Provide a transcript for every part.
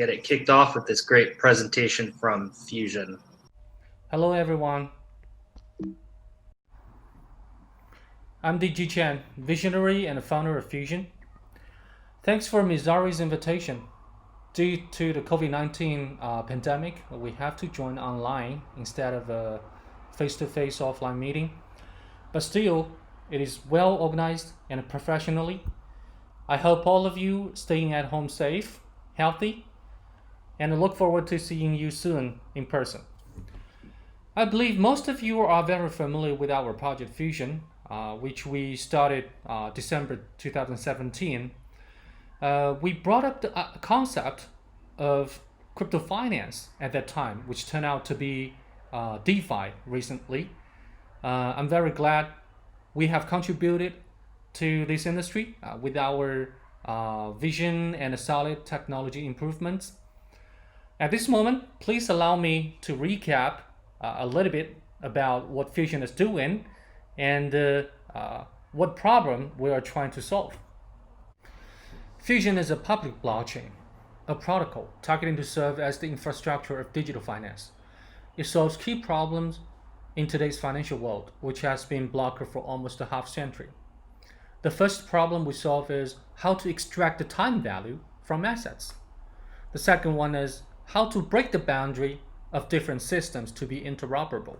get it kicked off with this great presentation from Fusion. Hello everyone, I'm DG Chen, visionary and founder of Fusion. Thanks for Mizari's invitation. Due to the COVID-19 pandemic, we have to join online instead of a face-to-face offline meeting. But still, it is well organized and professionally. I hope all of you staying at home safe, healthy, and I look forward to seeing you soon in person. I believe most of you are very familiar with our project Fusion, which we started December 2017. We brought up the concept of crypto finance at that time, which turned out to be DeFi recently. I'm very glad we have contributed to this industry with our vision and solid technology improvements. At this moment, please allow me to recap a little bit about what Fusion is doing and what problem we are trying to solve. Fusion is a public blockchain, a protocol targeting to serve as the infrastructure of digital finance. It solves key problems in today's financial world, which has been blocked for almost a half century. The first problem we solve is how to extract the time value from assets. The second one is how to break the boundary of different systems to be interoperable.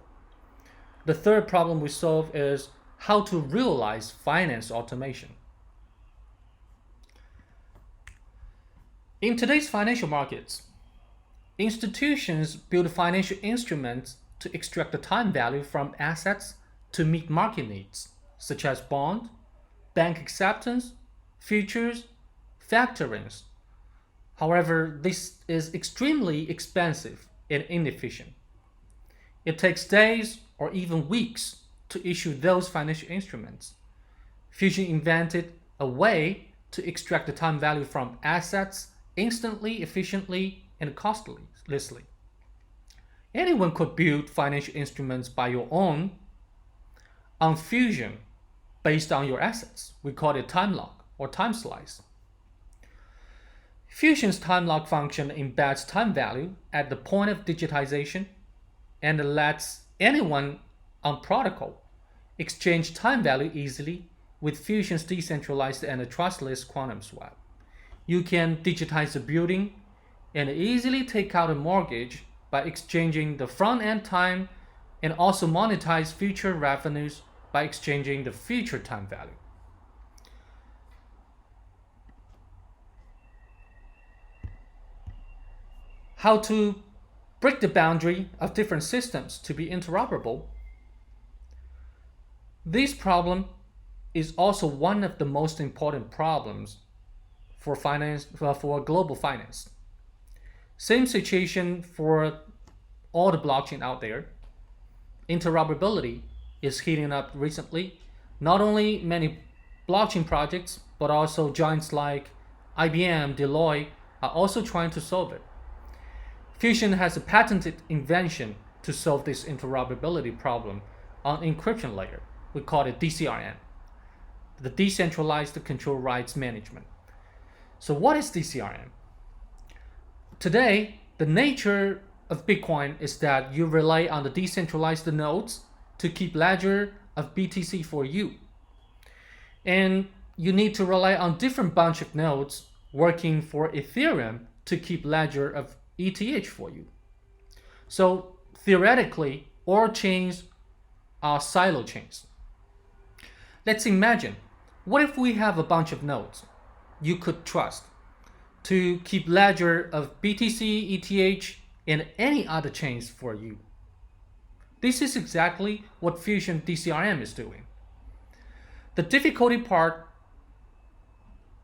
The third problem we solve is how to realize finance automation. In today's financial markets, institutions build financial instruments to extract the time value from assets to meet market needs, such as bond, bank acceptance, futures, factorings. However, this is extremely expensive and inefficient. It takes days or even weeks to issue those financial instruments. Fusion invented a way to extract the time value from assets instantly, efficiently, and costlessly. Anyone could build financial instruments by your own on Fusion based on your assets. We call it time lock or time slice. Fusion's time lock function embeds time value at the point of digitization and lets anyone on protocol exchange time value easily with Fusion's decentralized and trustless quantum swap. You can digitize a building and easily take out a mortgage by exchanging the front-end time and also monetize future revenues by exchanging the future time value. How to break the boundary of different systems to be interoperable. This problem is also one of the most important problems for global finance. Same situation for all the blockchain out there. Interoperability is heating up recently. Not only many blockchain projects, but also giants like IBM, Deloitte are also trying to solve it. Fusion has a patented invention to solve this interoperability problem on encryption layer. We call it DCRM, the Decentralized Control Rights Management. So what is DCRM? Today, the nature of Bitcoin is that you rely on the decentralized nodes to keep ledger of BTC for you. And you need to rely on different bunch of nodes working for Ethereum to keep ledger of ETH for you. So theoretically, all chains are silo chains. Let's imagine, what if we have a bunch of nodes you could trust to keep ledger of BTC, ETH, and any other chains for you? This is exactly what Fusion DCRM is doing. The difficulty part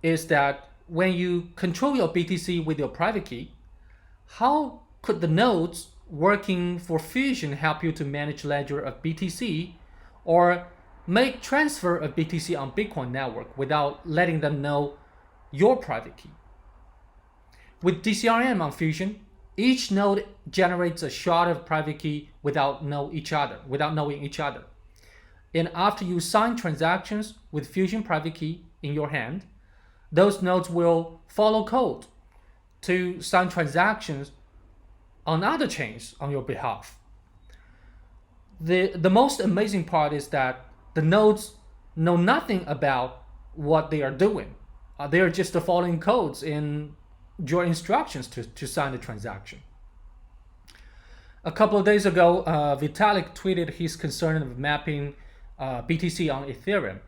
is that when you control your BTC with your private key, how could the nodes working for Fusion help you to manage ledger of BTC or make transfer of BTC on Bitcoin network without letting them know your private key? With DCRM on Fusion, each node generates a shard of private key without knowing each other. And after you sign transactions with Fusion private key in your hand, those nodes will follow code to sign transactions on other chains on your behalf. The most amazing part is that the nodes know nothing about what they are doing. They are just following codes in your instructions to sign the transaction. A couple of days ago, Vitalik tweeted his concern of mapping BTC on Ethereum,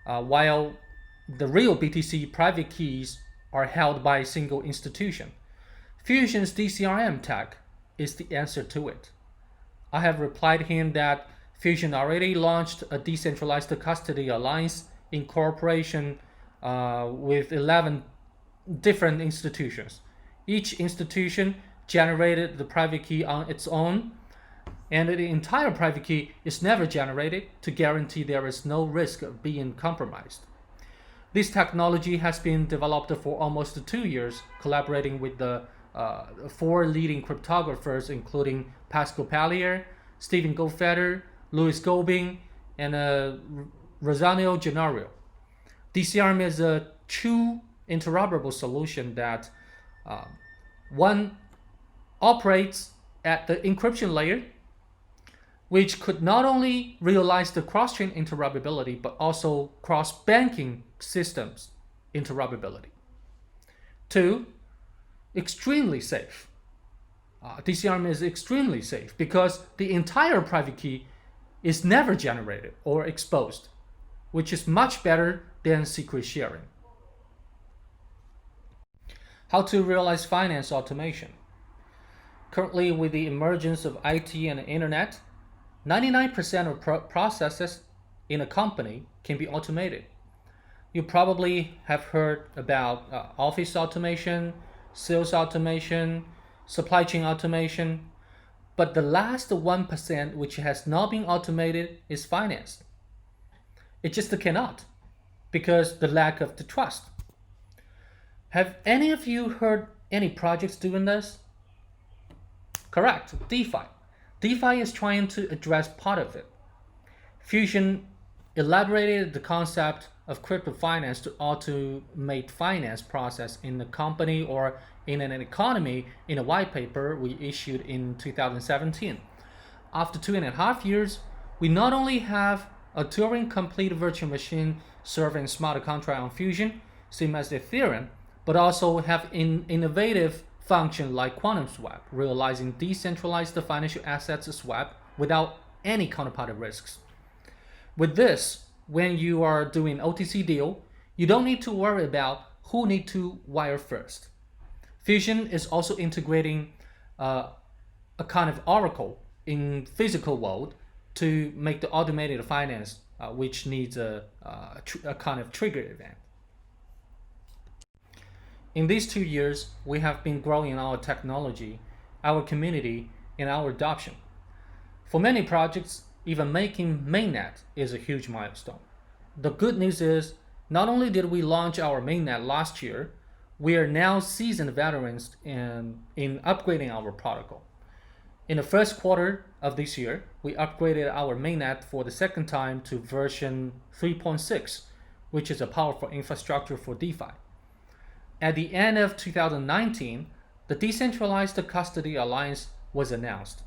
while the real BTC private keys are held by a single institution. Fusion's DCRM tag is the answer to it. I have replied him that Fusion already launched a decentralized custody alliance in cooperation with 11 different institutions. Each institution generated the private key on its own, and the entire private key is never generated to guarantee there is no risk of being compromised. This technology has been developed for almost 2 years, collaborating with the 4 leading cryptographers, including Pascal Pallier, Stephen Goldfeder, Louis Golding, and Rosanio Gennaro. DCRM is a true interoperable solution that one operates at the encryption layer, which could not only realize the cross-chain interoperability, but also cross-banking systems interoperability. 2, extremely safe. DCRM is extremely safe because the entire private key is never generated or exposed, which is much better than secret sharing. How to realize finance automation. Currently, with the emergence of IT and the internet, 99% of processes in a company can be automated. You probably have heard about office automation, sales automation, supply chain automation, but the last 1% which has not been automated is finance. It just cannot, because the lack of the trust. Have any of you heard any projects doing this? Correct, DeFi. DeFi is trying to address part of it. Fusion elaborated the concept of crypto finance to automate finance process in the company or in an economy in a white paper we issued in 2017. After 2.5 years, we not only have a Turing-complete virtual machine serving smart contract on Fusion, same as Ethereum, but also have innovative function like quantum swap, realizing decentralized financial assets swap without any counterparty risks. With this, when you are doing OTC deal, you don't need to worry about who need to wire first. Fusion is also integrating a kind of oracle in physical world to make the automated finance, which needs a kind of trigger event. In these 2 years, we have been growing our technology, our community, and our adoption. For many projects, even making Mainnet is a huge milestone. The good news is, not only did we launch our Mainnet last year, we are now seasoned veterans in upgrading our protocol. In the first quarter of this year, we upgraded our Mainnet for the second time to version 3.6, which is a powerful infrastructure for DeFi. At the end of 2019, the Decentralized Custody Alliance was announced.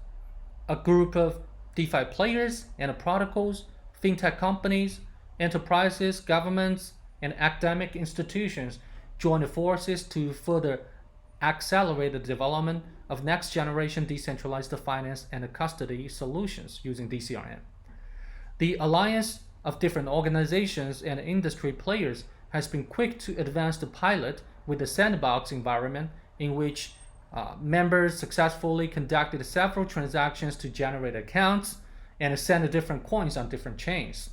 A group of DeFi players and protocols, fintech companies, enterprises, governments, and academic institutions joined forces to further accelerate the development of next-generation decentralized finance and custody solutions using DCRM. The alliance of different organizations and industry players has been quick to advance the pilot with the sandbox environment in which members successfully conducted several transactions to generate accounts and send different coins on different chains.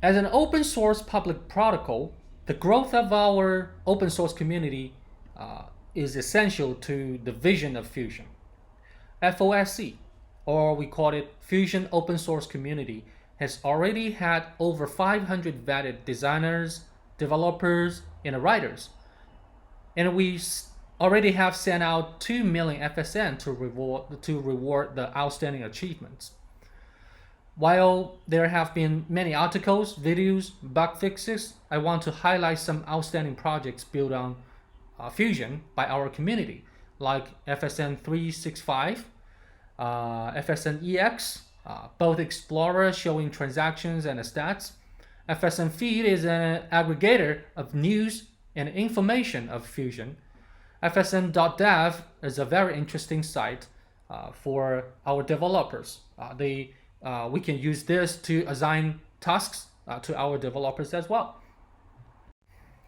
As an open source public protocol, the growth of our open source community is essential to the vision of Fusion. FOSC, or we call it Fusion Open Source Community, has already had over 500 vetted designers, developers, and writers. And we already have sent out 2 million FSN to reward the outstanding achievements. While there have been many articles, videos, bug fixes, I want to highlight some outstanding projects built on Fusion by our community, like FSN 365, FSN EX, both Explorer showing transactions and stats. FSN Feed is an aggregator of news and information of Fusion. FSN.dev is a very interesting site for our developers. We can use this to assign tasks to our developers as well.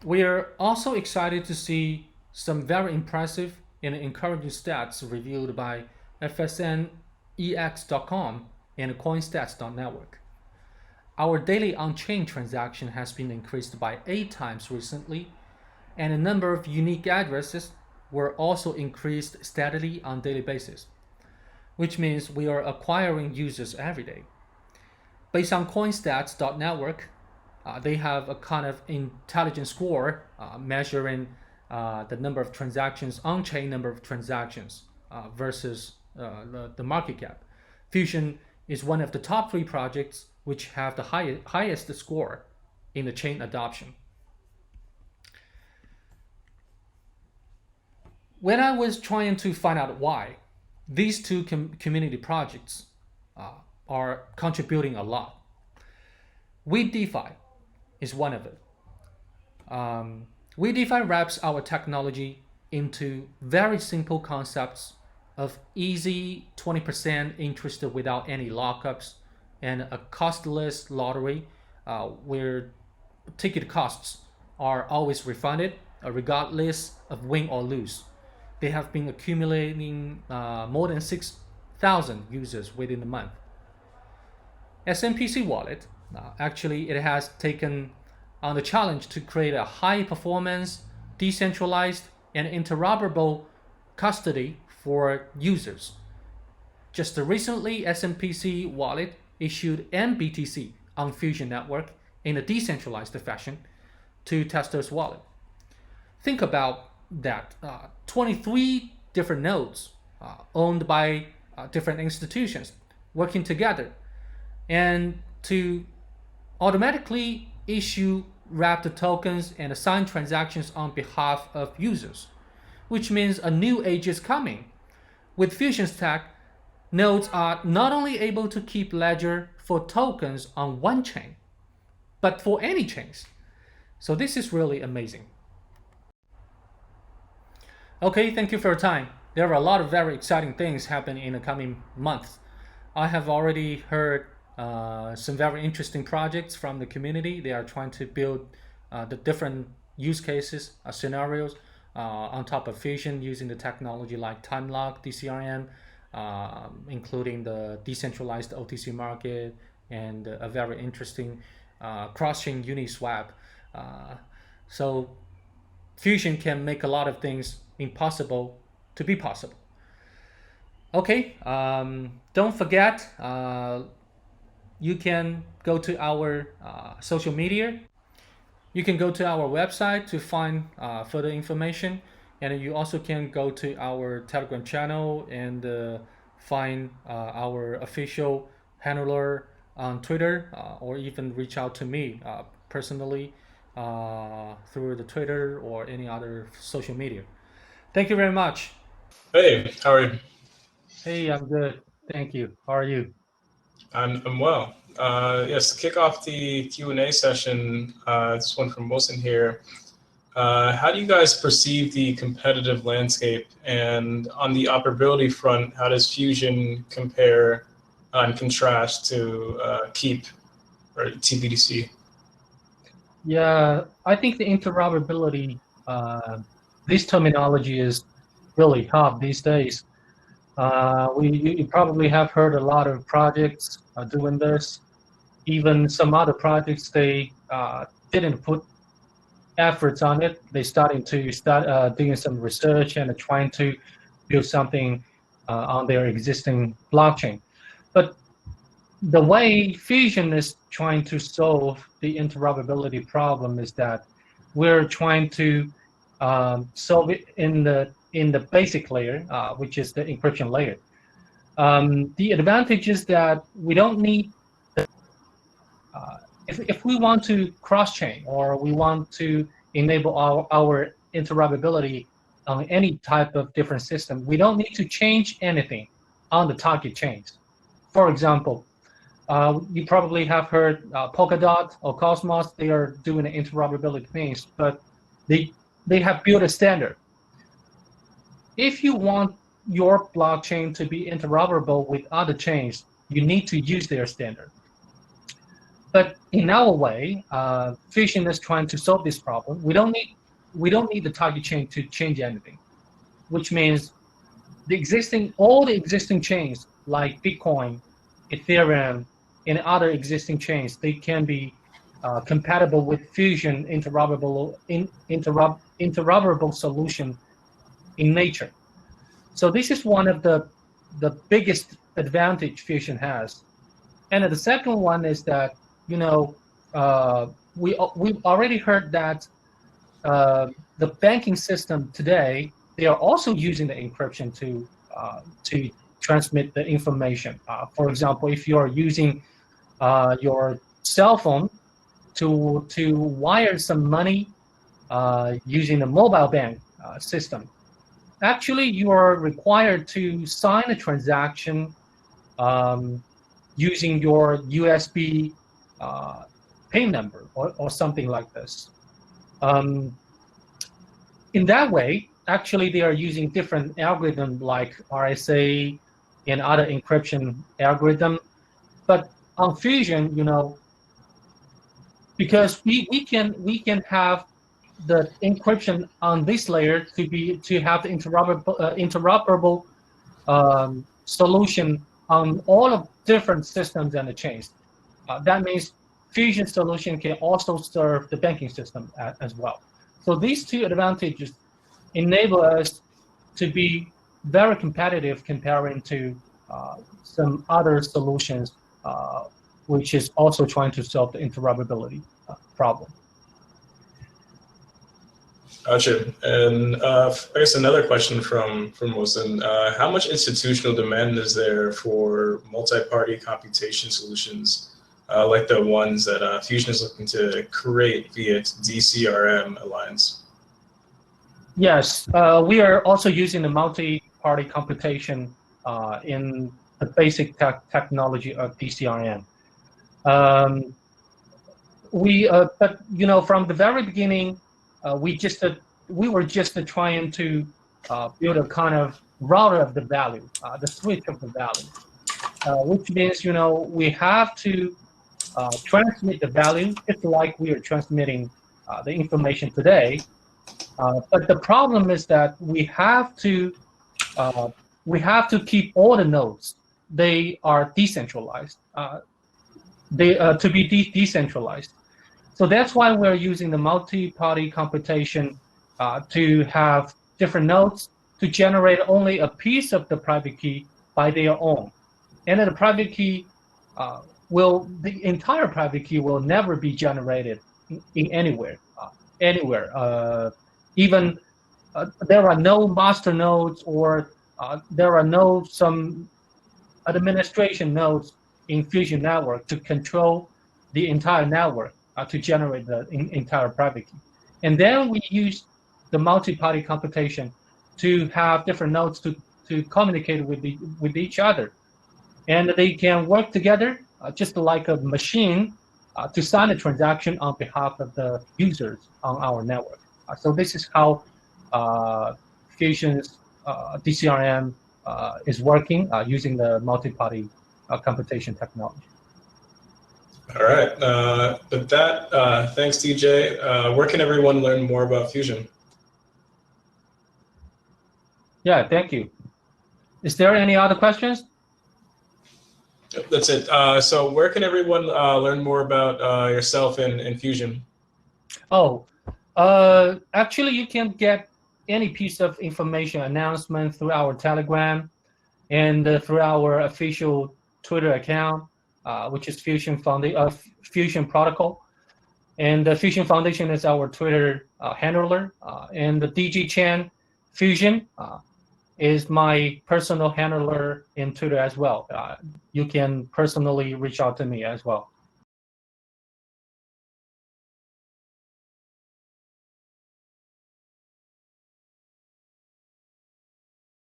We are also excited to see some very impressive and encouraging stats reviewed by FSNEX.com and CoinStats.network. Our daily on-chain transaction has been increased by 8 times recently, and the number of unique addresses were also increased steadily on a daily basis, which means we are acquiring users every day. Based on CoinStats.network, they have a kind of intelligence score measuring the number of transactions, on-chain number of transactions versus the market cap. Fusion is one of the top 3 projects which have the highest score in the chain adoption. When I was trying to find out why, these 2 community projects are contributing a lot. WeDeFi is one of it. WeDeFi wraps our technology into very simple concepts of easy 20% interest without any lockups and a costless lottery where ticket costs are always refunded regardless of win or lose. They have been accumulating more than 6,000 users within a month. SMPC Wallet, actually it has taken on the challenge to create a high performance, decentralized, and interoperable custody for users. Just recently, SMPC Wallet issued MBTC on Fusion Network in a decentralized fashion to testers' wallet. Think about that, 23 different nodes owned by different institutions working together, and to automatically issue wrapped tokens and assign transactions on behalf of users, which means a new age is coming. With Fusion's tech, nodes are not only able to keep ledger for tokens on one chain, but for any chains. So this is really amazing. Okay, thank you for your time. There are a lot of very exciting things happening in the coming months. I have already heard some very interesting projects from the community. They are trying to build the different use cases, scenarios on top of Fusion using the technology like time lock, DCRM, including the decentralized OTC market and a very interesting cross-chain Uniswap. So Fusion can make a lot of things impossible to be possible. Okay, don't forget, you can go to our social media. You can go to our website to find further information, and you also can go to our Telegram channel and find our official handler on Twitter, or even reach out to me personally through the Twitter or any other social media. Thank you very much. Hey, how are you? Hey, I'm good. Thank you. How are you? I'm well. Yes, to kick off the Q&A session, this one from Wilson here. How do you guys perceive the competitive landscape? And on the operability front, how does Fusion compare and contrast to Keep or TBDC? Yeah, I think the interoperability, this terminology is really hot these days. You probably have heard a lot of projects doing this. Even some other projects, they didn't put efforts on it. They starting to start doing some research and trying to build something on their existing blockchain. But the way Fusion is trying to solve the interoperability problem is that we're trying to solve it in the basic layer, which is the encryption layer. The advantage is that we don't need if we want to cross-chain or we want to enable our interoperability on any type of different system, we don't need to change anything on the target chains. For example, you probably have heard Polkadot or Cosmos. They are doing the interoperability things, but they have built a standard. If you want your blockchain to be interoperable with other chains, you need to use their standard. But in our way, Fusion is trying to solve this problem. We don't need the target chain to change anything, which means all the existing chains like Bitcoin, Ethereum, and other existing chains, they can be compatible with Fusion interoperable solution in nature. So this is one of the biggest advantage Fusion has. And the second one is that, we've already heard that the banking system today, they are also using the encryption to transmit the information. For example, if you are using your cell phone to wire some money using the mobile bank system, actually you are required to sign a transaction using your USB PIN number or something like this. In that way, actually they are using different algorithms like RSA and other encryption algorithm. But on Fusion, because we can have the encryption on this layer to have the interoperable solution on all of different systems and the chains. That means Fusion solution can also serve the banking system as well. So these two advantages enable us to be very competitive comparing to some other solutions, which is also trying to solve the interoperability problem. Gotcha. And I guess another question from Wilson, how much institutional demand is there for multi-party computation solutions like the ones that Fusion is looking to create via its DCRM alliance? Yes, we are also using the multi-party computation in the basic technology of DCRM. But from the very beginning, we were just trying to build a kind of router of the value, the switch of the value, which means we have to transmit the value just like we are transmitting the information today. But the problem is that we have to keep all the nodes. They are decentralized. To be decentralized. So that's why we're using the multi-party computation to have different nodes to generate only a piece of the private key by their own. And then the private key the entire private key will never be generated in anywhere. Even there are no master nodes or there are no some administration nodes in Fusion network to control the entire network to generate the entire private key. And then we use the multi-party computation to have different nodes to communicate with each other. And they can work together just like a machine to sign a transaction on behalf of the users on our network. So this is how Fusion's DCRM is working using the multi-party computation technology. All right. With that, thanks, DJ. Where can everyone learn more about Fusion? Yeah, thank you. Is there any other questions? That's it. So where can everyone learn more about yourself and Fusion? Oh, actually, you can get any piece of information announcement through our Telegram and through our official Twitter account, which is Fusion Protocol. And the Fusion Foundation is our Twitter handler. And the DG Chan Fusion is my personal handler in Twitter as well. You can personally reach out to me as well.